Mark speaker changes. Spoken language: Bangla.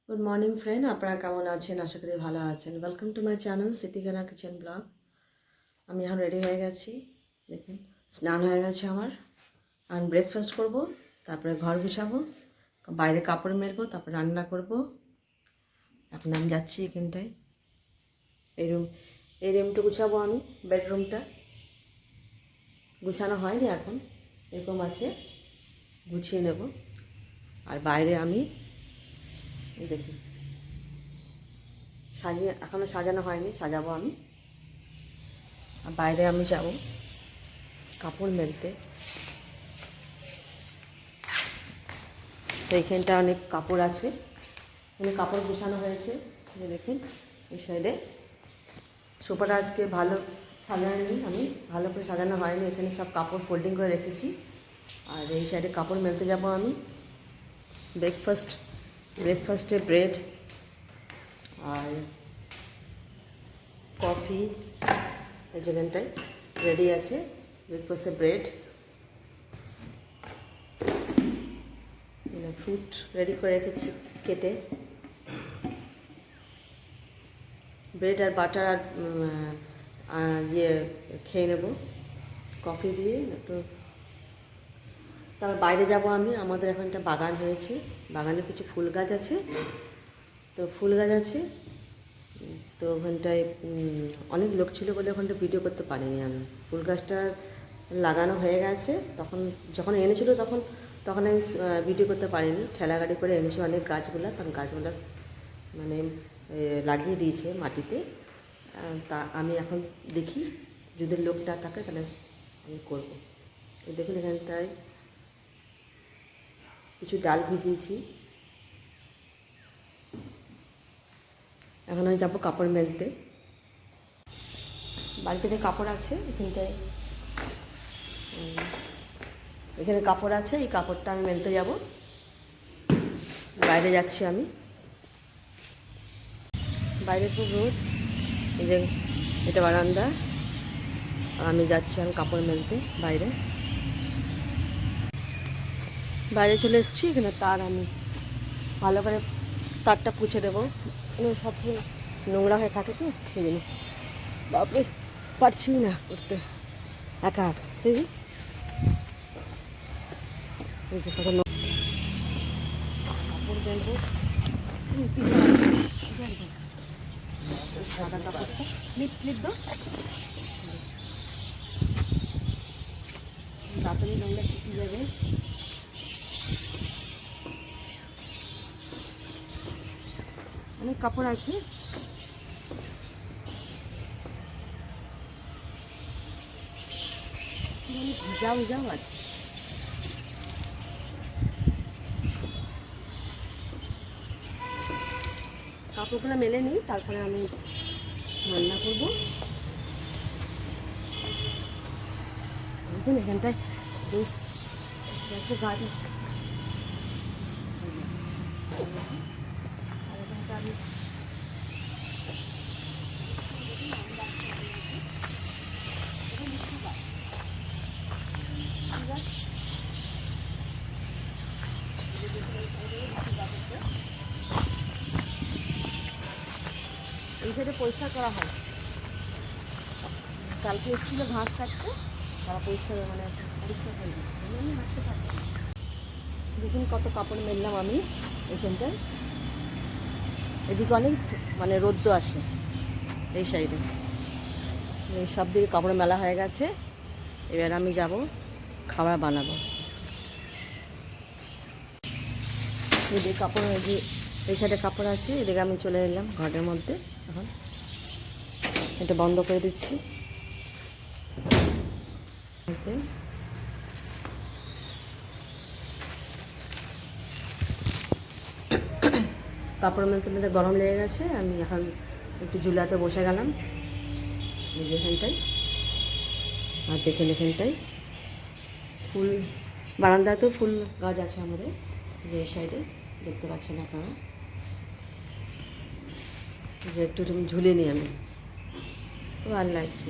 Speaker 1: গুড মর্নিং ফ্রেন্ড, আপনারা কেমন আছেন? আশা করি ভালো আছেন। Welcome to my channel Sitikana kitchen blog. আমি এখন রেডি হয়ে গেছি, দেখুন স্নান হয়ে গেছে আমার। আর ব্রেকফাস্ট করব, তারপরে ঘর গুছাবো, বাইরে কাপড় মেলবো, তারপরে রান্না করব। এখন আমি যাচ্ছি এখানটায়, এই রুমটা গুছাবো আমি। বেডরুমটা গুছানো হয়নি এখন, এরকম আছে, গুছিয়ে নেব। আর বাইরে আমি দেখুন এখনও সাজানো হয়নি, সাজাবো আমি। আর বাইরে আমি যাব কাপড় মেলতে। তো এইখানটা অনেক কাপড় আছে, এখানে কাপড় গুছানো হয়েছে। যে দেখুন এই সাইডে সোফাটা আজকে ভালো সাজায়নি, আমি ভালো করে সাজানো হয়নি। এখানে সব কাপড় ফোল্ডিং করে রেখেছি। আর এই সাইডে কাপড় মেলতে যাব আমি। ব্রেকফাস্টে ব্রেড আর কফি এই যেখানটায় রেডি আছে। ব্রেকফাস্টে ব্রেড, ফ্রুট রেডি করে রেখেছি কেটে। ব্রেড আর বাটার আর ইয়ে খেয়ে নেব কফি দিয়ে। তো তারপর বাইরে যাব আমি। আমাদের এখন একটা বাগান হয়েছে, বাগানে কিছু ফুল গাছ আছে। তো ফুল গাছ আছে, তো ওখানটায় অনেক লোক ছিল বলে ওখানটা ভিডিও করতে পারিনি আমি। ফুল গাছটা লাগানো হয়ে গেছে, যখন এনেছিল তখন আমি ভিডিও করতে পারিনি। ঠেলা গাড়ি করে এনেছি অনেক গাছগুলো, কারণ গাছগুলো মানে লাগিয়ে দিয়েছে মাটিতে। তা আমি এখন দেখি, যদি লোক না থাকে তাহলে আমি করবো। দেখুন এখানটায় কিছু ডাল ভিজিয়েছি। এখন আমি যাবো কাপড় মেলতে। বাড়িতে কাপড় আছে এখানটায়, এখানে কাপড় আছে, এই কাপড়টা আমি মেলতে যাব। বাইরে যাচ্ছি আমি, বাইরে খুব রোদ। এই যে এটা বারান্দা, আমি যাচ্ছি আমি কাপড় মেলতে বাইরে চলে এসেছি। এখানে তার আমি ভালো করে তারটা পুছে দেবো, সব নোংরা হয়ে থাকে তো সেই জন্য। বাপরে পারছি না করতে একা হাত। কাপড় মেলবো, সাদা কাপড়টা ক্লিপ দাও, তাড়াতাড়ি নোংরা শুকিয়ে যাবে। অনেক কাপড় আছে, ভিজাও আছে। কাপড়গুলো মেলে নিই, তারপরে আমি রান্না করবো। দেখুন এখানটায় বেশ একটা গাছ আছে, আর এখানটা আমি এই সাইডে পরিষ্কার করা হয়। কালকে এসেছিল ঘাস কাটতে, তারা পরিষ্কার করে দিচ্ছে, আমি হাঁটতে থাকি। দেখুন কত কাপড় মেললাম আমি এখানটায়। এদিকে অনেক রোদ্দ আসে এই সাইডে। এই সব দিকে কাপড় মেলা হয়ে গেছে। এবার আমি যাব খাবার বানাবো। এদিকে কাপড়, এই সাইডে কাপড় আছে, এদিকে আমি চলে এলাম ঘরের মধ্যে। এখন এটা বন্ধ করে দিচ্ছি। কাপড় মেলতে মেলতে গরম লেগে গেছে, আমি এখন একটু ঝুলাতে বসে গেলাম এই যেখানটায়। আর দেখুন এখানটায় ফুল, বারান্দায় তো ফুল গাছ আছে আমাদের, যে এই সাইডে দেখতে পাচ্ছেন আপনারা। যে একটু ঝুলে নিই আমি, ভালো লাগছে।